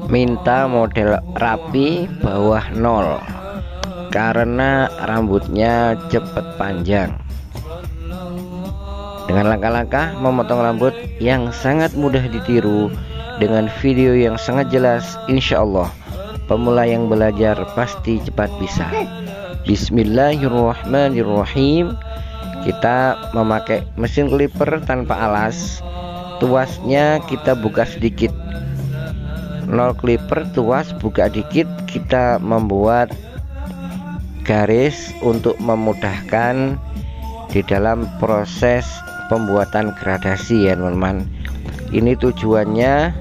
minta model rapi bawah 0 karena rambutnya cepat panjang. Dengan langkah-langkah memotong rambut yang sangat mudah ditiru dengan video yang sangat jelas, insya Allah pemula yang belajar pasti cepat bisa. Bismillahirrahmanirrahim. Kita memakai mesin clipper tanpa alas. Tuasnya kita buka sedikit, 0 clipper, tuas buka dikit. Kita membuat garis untuk memudahkan di dalam proses pembuatan gradasi ya teman-teman. Ini tujuannya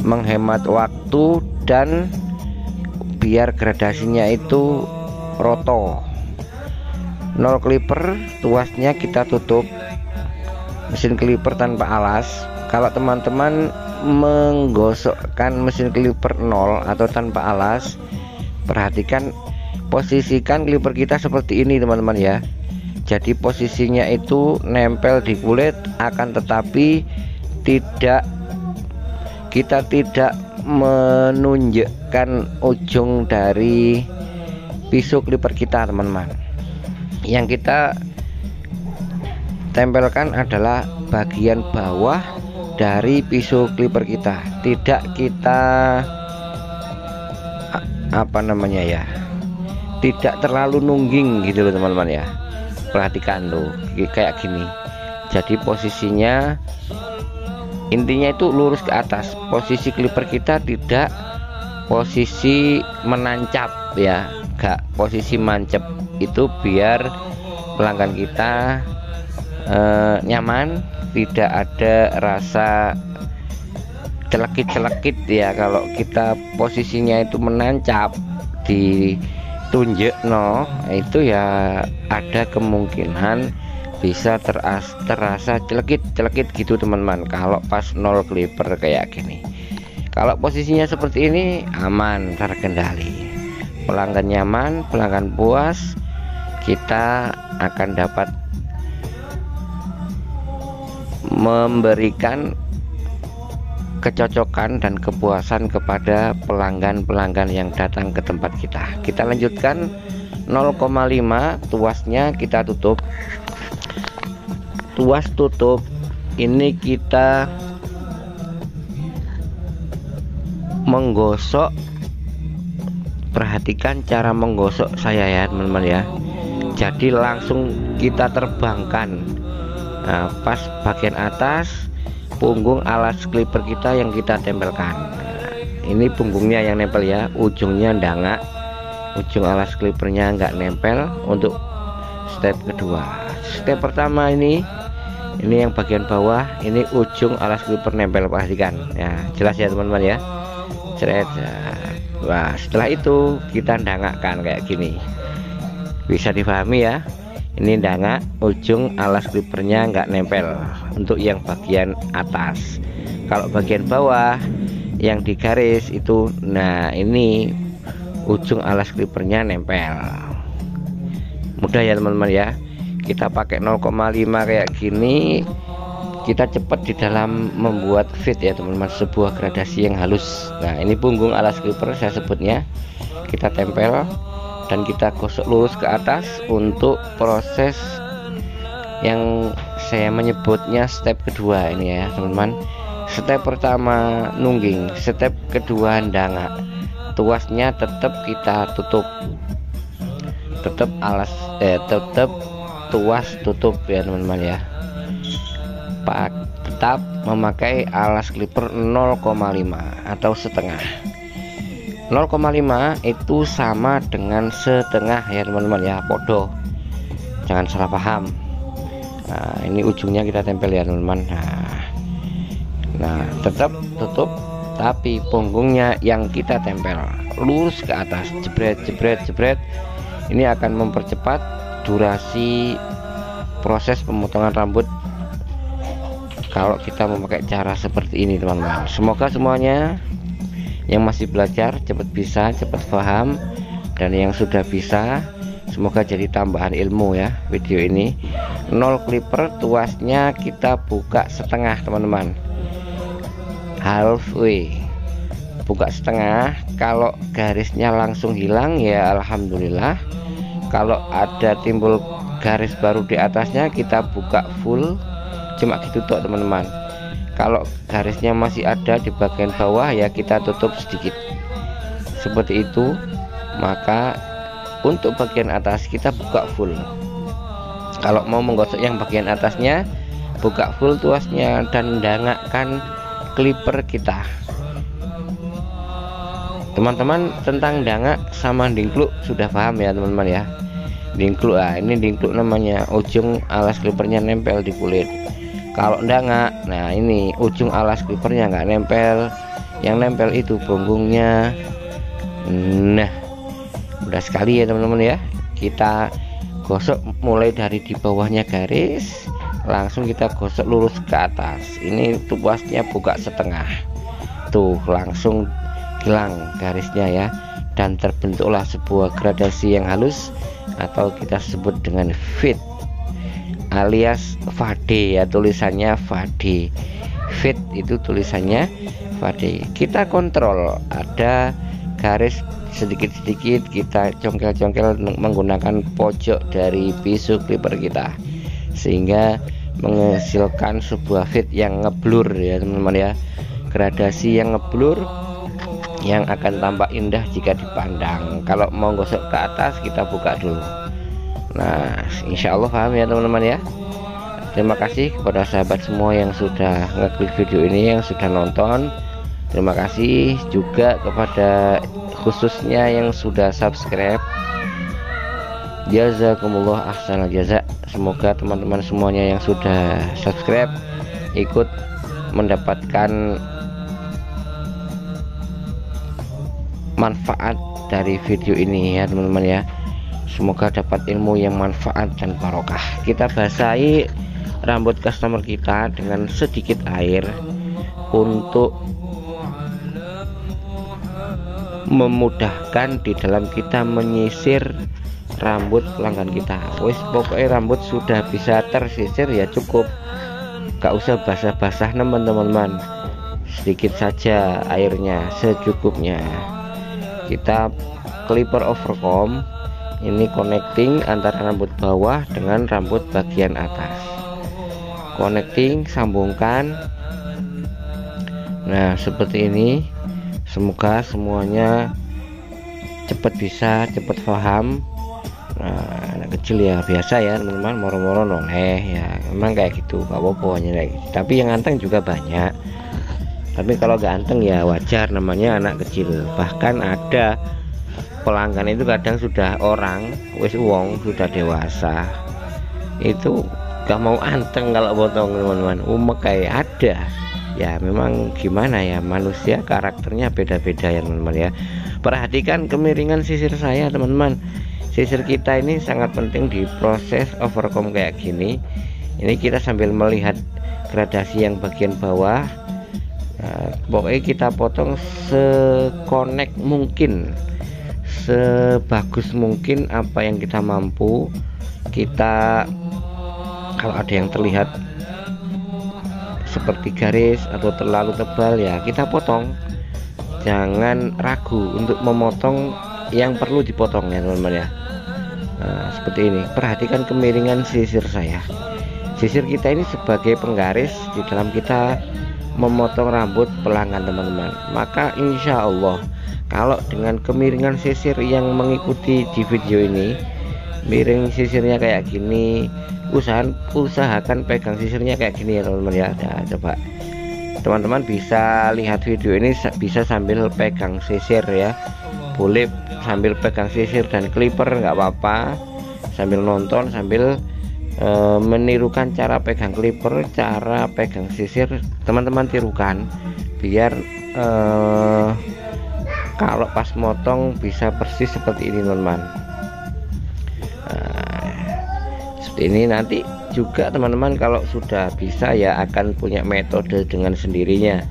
menghemat waktu dan biar gradasinya itu roto. 0 clipper, tuasnya kita tutup, mesin clipper tanpa alas. Kalau teman-teman menggosokkan mesin clipper 0 atau tanpa alas, perhatikan posisikan clipper kita seperti ini teman-teman ya. Jadi posisinya itu nempel di kulit, akan tetapi kita tidak menunjukkan ujung dari pisau clipper kita teman-teman. Yang kita tempelkan adalah bagian bawah dari pisau clipper kita, tidak kita tidak terlalu nungging gitu loh teman-teman ya. Perhatikan tuh kayak gini. Jadi posisinya intinya itu lurus ke atas. Posisi clipper kita tidak posisi menancap ya, gak posisi mancep. Itu biar pelanggan kita nyaman, tidak ada rasa celekit-celekit ya. Kalau kita posisinya itu menancap di tunjuk itu ya ada kemungkinan bisa terasa celekit gitu teman-teman kalau pas 0 clipper kayak gini. Kalau posisinya seperti ini aman, terkendali, pelanggan nyaman, pelanggan puas, kita akan dapat memberikan kecocokan dan kepuasan kepada pelanggan-pelanggan yang datang ke tempat kita. Kita lanjutkan 0,5, tuasnya kita tutup. Tuas tutup ini kita menggosok. Perhatikan cara menggosok saya ya teman-teman ya. Jadi langsung kita terbangkan. Nah, pas bagian atas punggung alas clipper kita yang kita tempelkan. Nah, ini punggungnya yang nempel ya, ujungnya ndangak, ujung alas clippernya nggak nempel. Untuk step kedua, step pertama ini yang bagian bawah, ini ujung alas clipper nempel. Perhatikan ya, jelas ya teman-teman ya. Ceret. Wah, setelah itu kita ndangakkan kayak gini, bisa difahami ya. Ini ndangak, ujung alas clippernya nggak nempel untuk yang bagian atas. Kalau bagian bawah yang digaris itu, nah ini ujung alas clippernya nempel. Mudah ya teman-teman ya. Kita pakai 0,5 kayak gini, kita cepat di dalam membuat fit ya teman-teman, sebuah gradasi yang halus. Nah ini punggung alas clipper saya sebutnya, kita tempel dan kita gosok lurus ke atas untuk proses yang saya menyebutnya step kedua ini ya teman-teman. Step pertama nungging, step kedua ndangak. Tuasnya tetap kita tutup, tetap tetap tuas tutup ya teman-teman ya. Tetap memakai alas clipper 0,5 atau setengah. 0,5 itu sama dengan setengah ya teman-teman ya, podo, jangan salah paham. Nah ini ujungnya kita tempel ya teman-teman. Nah tetap tutup, tapi punggungnya yang kita tempel lurus ke atas, jebret jebret jebret. Ini akan mempercepat durasi proses pemotongan rambut kalau kita memakai cara seperti ini teman-teman. Semoga semuanya yang masih belajar cepat bisa, cepat paham, dan yang sudah bisa semoga jadi tambahan ilmu ya video ini. 0 clipper, tuasnya kita buka setengah teman-teman, halfway. buka setengah. Kalau garisnya langsung hilang ya alhamdulillah. Kalau ada timbul garis baru di atasnya kita buka full, cuma gitu toh teman-teman. Kalau garisnya masih ada di bagian bawah ya kita tutup sedikit seperti itu. Maka untuk bagian atas kita buka full. Kalau mau menggosok yang bagian atasnya buka full tuasnya dan dangakkan clipper kita. Teman-teman tentang dangak sama dingkluk sudah paham ya teman-teman ya. Dingkluk, ini dingkluk namanya, ujung alas clippernya nempel di kulit. Kalau dangak, nah ini ujung alas clippernya nggak nempel, yang nempel itu punggungnya. Nah mudah sekali ya teman-teman ya. Kita gosok mulai dari di bawahnya garis, langsung kita gosok lurus ke atas. Ini tuasnya buka setengah tuh, langsung hilang garisnya ya, dan terbentuklah sebuah gradasi yang halus atau kita sebut dengan fit alias fade ya, tulisannya fade. Fit itu tulisannya fade. Kita kontrol ada garis sedikit-sedikit, kita congkel-congkel menggunakan pojok dari pisau clipper kita sehingga menghasilkan sebuah fit yang ngeblur ya teman-teman ya, gradasi yang ngeblur yang akan tampak indah jika dipandang. Kalau mau gosok ke atas kita buka dulu. Nah insya Allah paham ya teman-teman ya. Terima kasih kepada sahabat semua yang sudah ngeklik video ini, yang sudah nonton. Terima kasih juga kepada khususnya yang sudah subscribe. Jazakumullah ahsanal jaza. Semoga teman-teman semuanya yang sudah subscribe ikut mendapatkan manfaat dari video ini ya teman-teman ya. Semoga dapat ilmu yang manfaat dan barokah. Kita basahi rambut customer kita dengan sedikit air untuk memudahkan di dalam kita menyisir rambut pelanggan kita. Wis pokoknya rambut sudah bisa tersisir ya cukup, gak usah basah-basah teman-teman, sedikit saja airnya secukupnya. Kita clipper overcomb ini connecting antara rambut bawah dengan rambut bagian atas, connecting, sambungkan. Nah seperti ini. Semoga semuanya cepat bisa, cepat paham. Nah, anak kecil ya biasa ya teman-teman, moro-moro noleh ya, memang kayak gitu, gak apa-apa kayak gitu. Tapi yang ganteng juga banyak, tapi kalau ganteng ya wajar, namanya anak kecil. Bahkan ada pelanggan itu kadang sudah orang wis wong sudah dewasa itu gak mau anteng kalau potong teman-teman, umek kayak ada ya. Memang gimana ya, manusia karakternya beda-beda ya teman-teman ya. Perhatikan kemiringan sisir saya teman-teman. Sisir kita ini sangat penting di proses overcomb kayak gini. Ini kita sambil melihat gradasi yang bagian bawah. Pokoknya kita potong sekonek mungkin, sebagus mungkin apa yang kita mampu. Kita kalau ada yang terlihat seperti garis atau terlalu tebal ya kita potong. Jangan ragu untuk memotong yang perlu dipotong ya teman-teman ya. Nah, seperti ini, perhatikan kemiringan sisir saya. Sisir kita ini sebagai penggaris di dalam kita memotong rambut pelanggan teman-teman. Maka insya Allah kalau dengan kemiringan sisir yang mengikuti di video ini, miring sisirnya kayak gini, usahakan pegang sisirnya kayak gini ya teman-teman ya. Nah, coba teman-teman bisa lihat video ini bisa sambil pegang sisir ya, boleh sambil pegang sisir dan clipper nggak apa-apa, sambil nonton, sambil menirukan cara pegang clipper, cara pegang sisir teman-teman tirukan biar kalau pas motong bisa persis seperti ini teman-teman. Seperti ini. Nanti juga teman-teman kalau sudah bisa ya akan punya metode dengan sendirinya,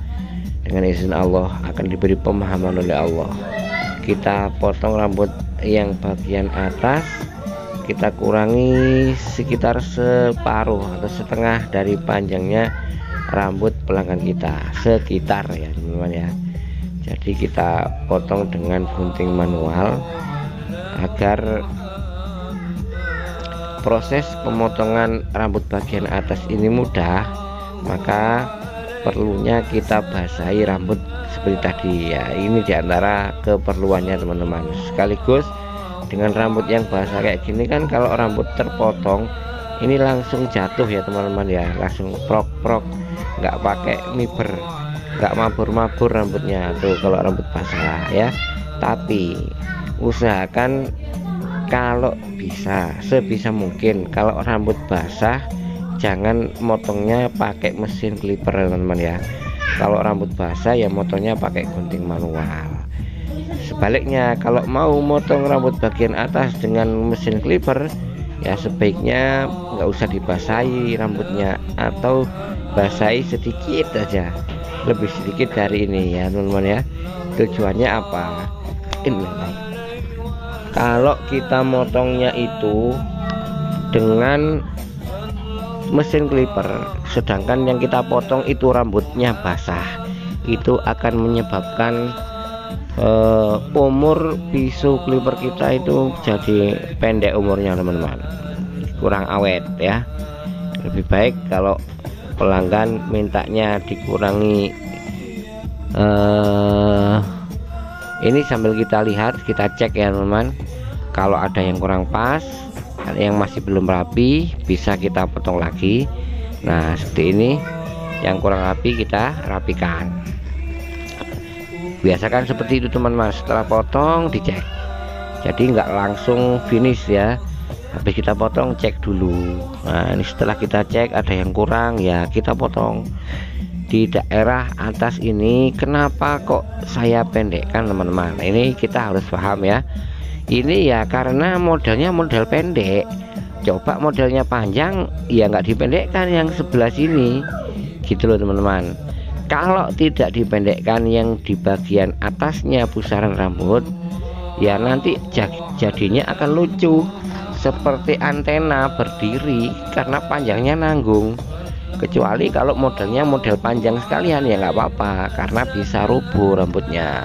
dengan izin Allah akan diberi pemahaman oleh Allah. Kita potong rambut yang bagian atas, kita kurangi sekitar separuh atau setengah dari panjangnya rambut pelanggan kita, sekitar ya teman-teman ya. jadi kita potong dengan gunting manual agar proses pemotongan rambut bagian atas ini mudah. Maka perlunya kita basahi rambut seperti tadi ya. Ini diantara keperluannya teman-teman. Sekaligus dengan rambut yang basah kayak gini kan, kalau rambut terpotong ini langsung jatuh ya teman-teman ya, langsung prok-prok, nggak pakai miber, nggak mabur-mabur rambutnya tuh kalau rambut basah ya. Tapi usahakan kalau bisa, sebisa mungkin kalau rambut basah jangan motongnya pakai mesin clipper teman-teman ya. Kalau rambut basah ya motongnya pakai gunting manual. Sebaliknya kalau mau motong rambut bagian atas dengan mesin clipper ya sebaiknya nggak usah dibasahi rambutnya, atau basahi sedikit aja, lebih sedikit dari ini ya teman-teman ya. Tujuannya apa? Ini kalau kita motongnya itu dengan mesin clipper, sedangkan yang kita potong itu rambutnya basah, itu akan menyebabkan umur pisau clipper kita itu jadi pendek umurnya teman-teman, kurang awet ya. Lebih baik kalau pelanggan mintanya dikurangi ini sambil kita lihat, kita cek ya teman-teman. Kalau ada yang kurang pas, ada yang masih belum rapi, bisa kita potong lagi. Nah seperti ini, yang kurang rapi kita rapikan. Biasakan seperti itu teman-teman. Setelah potong dicek, jadi nggak langsung finish ya. Habis kita potong cek dulu. Nah ini setelah kita cek ada yang kurang ya kita potong. Di daerah atas ini kenapa kok saya pendekkan teman-teman? Ini kita harus paham ya. Ini ya karena modelnya model pendek. Coba modelnya panjang ya nggak dipendekkan yang sebelah sini gitu loh teman-teman. Kalau tidak dipendekkan yang di bagian atasnya pusaran rambut ya nanti jadinya akan lucu seperti antena berdiri karena panjangnya nanggung. Kecuali kalau modelnya model panjang sekalian ya nggak apa-apa, karena bisa rubuh rambutnya.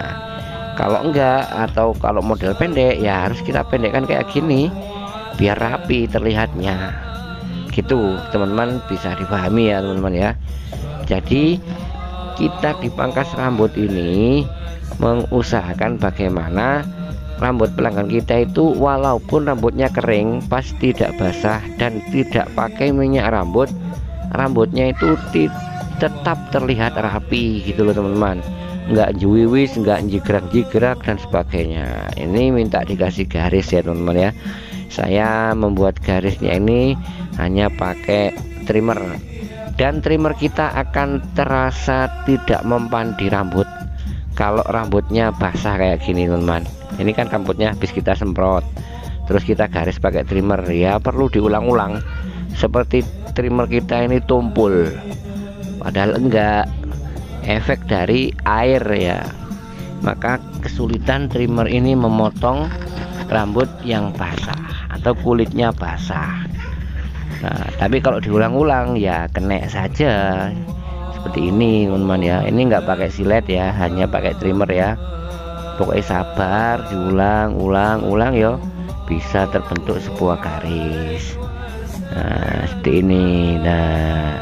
Kalau enggak, atau kalau model pendek ya harus kita pendekkan kayak gini biar rapi terlihatnya gitu teman-teman. Bisa dipahami ya teman-teman ya. Jadi kita dipangkas rambut ini mengusahakan bagaimana rambut pelanggan kita itu walaupun rambutnya kering, pas tidak basah dan tidak pakai minyak rambut, rambutnya itu tetap terlihat rapi gitu loh teman-teman. Nggak juwiwis, nggak jigrak-jigrak dan sebagainya. Ini minta dikasih garis ya teman-teman ya. Saya membuat garisnya ini hanya pakai trimmer, dan trimmer kita akan terasa tidak mempan di rambut kalau rambutnya basah kayak gini teman-teman. Ini kan rambutnya habis kita semprot, terus kita garis pakai trimmer ya, perlu diulang-ulang seperti trimmer kita ini tumpul, padahal enggak, efek dari air ya. Maka kesulitan trimmer ini memotong rambut yang basah atau kulitnya basah. Nah tapi kalau diulang-ulang ya kena saja seperti ini teman-teman ya. Ini enggak pakai silet ya, hanya pakai trimmer ya. Pokoknya sabar, diulang-ulang ya, bisa terbentuk sebuah garis. Nah seperti ini. Nah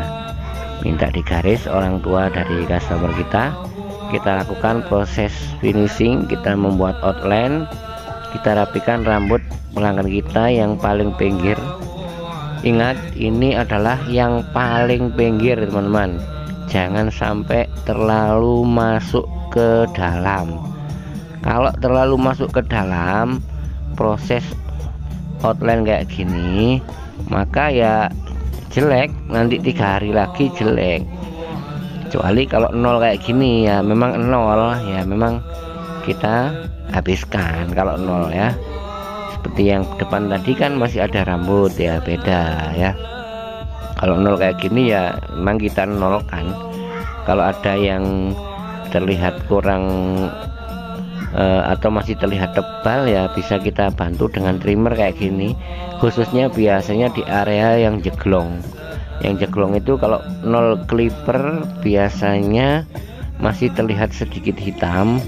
minta digaris orang tua dari customer kita lakukan proses finishing, kita membuat outline, kita rapikan rambut pelanggan kita yang paling pinggir. Ingat ini adalah yang paling pinggir teman-teman, jangan sampai terlalu masuk ke dalam. Kalau terlalu masuk ke dalam proses outline kayak gini, maka ya jelek, nanti 3 hari lagi jelek. Kecuali kalau nol kayak gini ya memang nol ya, memang kita habiskan kalau nol ya. Seperti yang depan tadi kan masih ada rambut ya, beda ya. Kalau nol kayak gini ya memang kita nolkan. Kalau ada yang terlihat kurang atau masih terlihat tebal ya bisa kita bantu dengan trimmer kayak gini, khususnya biasanya di area yang jeglong. Yang jeglong itu kalau nol clipper biasanya masih terlihat sedikit hitam,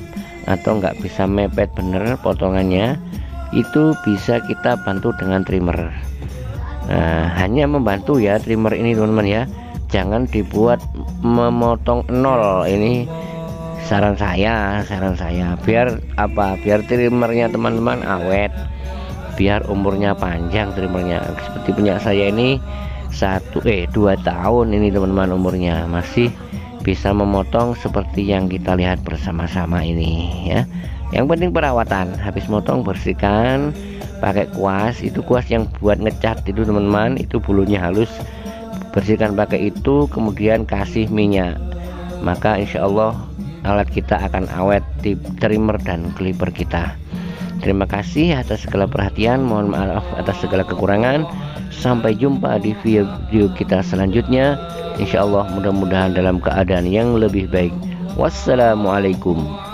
atau nggak bisa mepet bener potongannya, itu bisa kita bantu dengan trimmer. Nah, hanya membantu ya trimmer ini teman-teman ya, jangan dibuat memotong nol. Ini saran saya biar apa, biar trimmernya teman-teman awet, biar umurnya panjang trimmernya. Seperti punya saya ini 2 tahun ini teman-teman umurnya, masih bisa memotong seperti yang kita lihat bersama-sama ini ya. Yang penting perawatan, habis motong bersihkan pakai kuas, itu kuas yang buat ngecat itu teman-teman, itu bulunya halus, bersihkan pakai itu, kemudian kasih minyak, maka insya Allah alat kita akan awet di trimmer dan clipper kita. Terima kasih atas segala perhatian, mohon maaf atas segala kekurangan. Sampai jumpa di video kita selanjutnya, insya Allah mudah-mudahan dalam keadaan yang lebih baik. Wassalamualaikum.